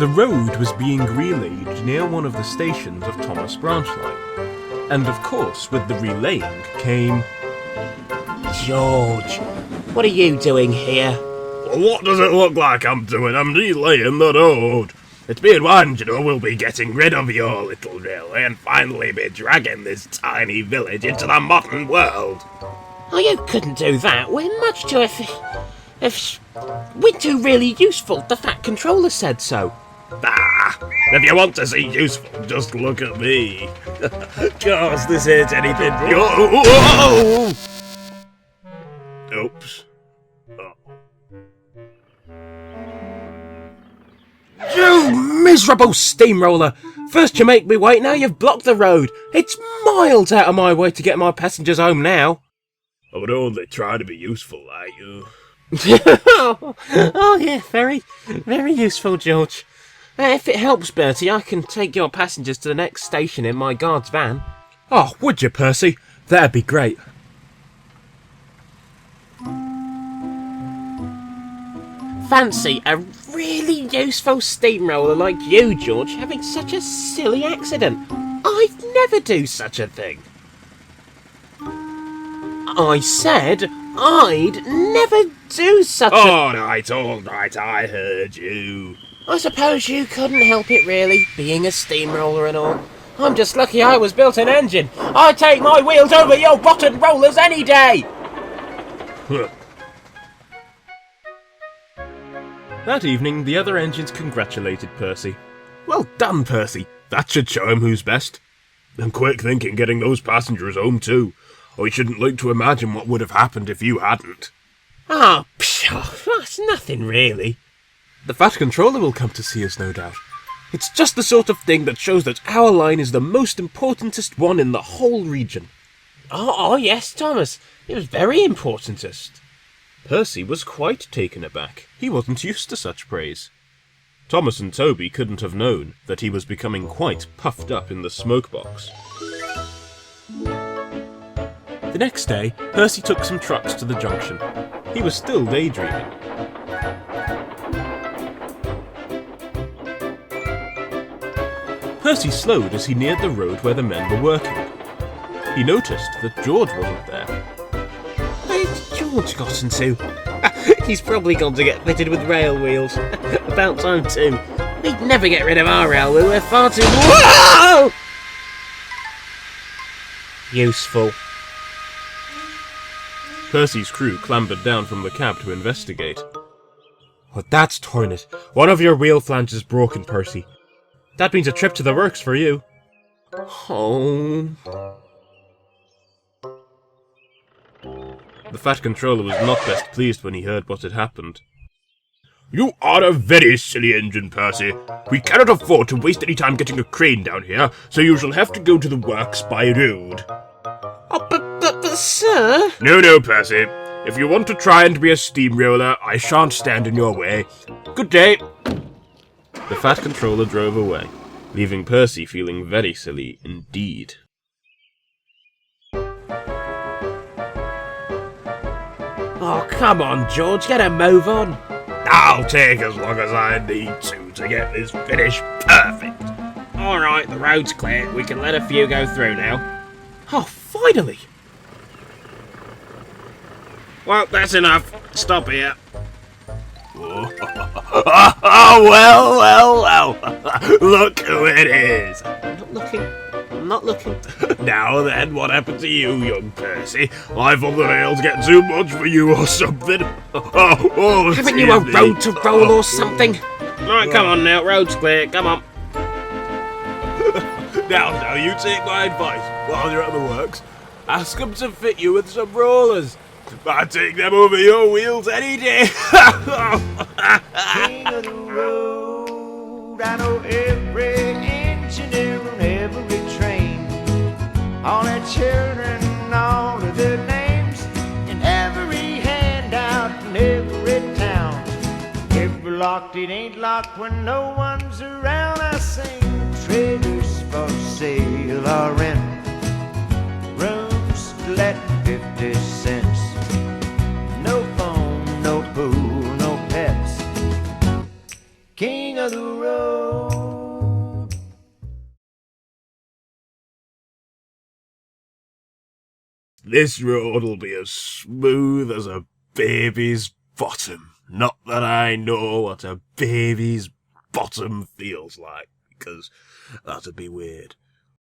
The road was being relayed near one of the stations of Thomas Branch Line. And of course, with the relaying came... George, what are you doing here? Well, what does it look like I'm doing? I'm relaying the road. It's being warned, you know, we'll be getting rid of your little railway and finally be dragging this tiny village into the modern world. Oh, you couldn't do that. We're much too we're too really useful. The Fat Controller said so. If you want to see useful, just look at me. Cause this ain't anything. Oops. You miserable steamroller! First you make me wait, now you've blocked the road. It's miles out of my way to get my passengers home now. I would only try to be useful, like you. Oh yeah, very, very useful, George. If it helps, Bertie, I can take your passengers to the next station in my guard's van. Oh, would you, Percy? That'd be great. Fancy a really useful steamroller like you, George, having such a silly accident. I'd never do such a thing. I said I'd never do such a... All right, I heard you. I suppose you couldn't help it, really, being a steamroller and all. I'm just lucky I was built an engine. I'd take my wheels over your rotten rollers any day! That evening, the other engines congratulated Percy. Well done, Percy. That should show him who's best. And quick thinking getting those passengers home too. I shouldn't like to imagine what would have happened if you hadn't. Ah, pshaw, that's nothing really. The Fat Controller will come to see us, no doubt. It's just the sort of thing that shows that our line is the most importantest one in the whole region. Oh yes, Thomas. It was very importantest. Percy was quite taken aback. He wasn't used to such praise. Thomas and Toby couldn't have known that he was becoming quite puffed up in the smoke box. The next day, Percy took some trucks to the junction. He was still daydreaming. Percy slowed as he neared the road where the men were working. He noticed that George wasn't there. Where's George got into? He's probably gone to get fitted with rail wheels. About time too. We'd never get rid of our railway, we're far too... Whoa! Useful. Percy's crew clambered down from the cab to investigate. Oh, that's torn it. One of your wheel flanges broken, Percy. That means a trip to the works for you. Home. The Fat Controller was not best pleased when he heard what had happened. You are a very silly engine, Percy. We cannot afford to waste any time getting a crane down here, so you shall have to go to the works by road. Oh, but sir... No, Percy. If you want to try and be a steamroller, I shan't stand in your way. Good day. The Fat Controller drove away, leaving Percy feeling very silly indeed. Oh, come on, George, get a move on. I'll take as long as I need to get this finish perfect. All right, the road's clear. We can let a few go through now. Oh, finally! Well, that's enough. Stop here. Oh, well. Look who it is. I'm not looking. Now then, what happened to you, young Percy? I thought the rails get too much for you or something. Haven't you a road to roll or something? Right, come on now, road's clear, come on. Now, you take my advice while you're at the works. Ask them to fit you with some rollers. I'd take them over your wheels any day. King of the road, I know every engineer on every train, all their children, all of their names, and every handout in every town. If we're locked, it ain't locked when no one's around. I sing traders for sale or rent, rooms to let 50 cents. No phone, no pool, no pets. King of the road. This road'll be as smooth as a baby's bottom. Not that I know what a baby's bottom feels like, because that'd be weird.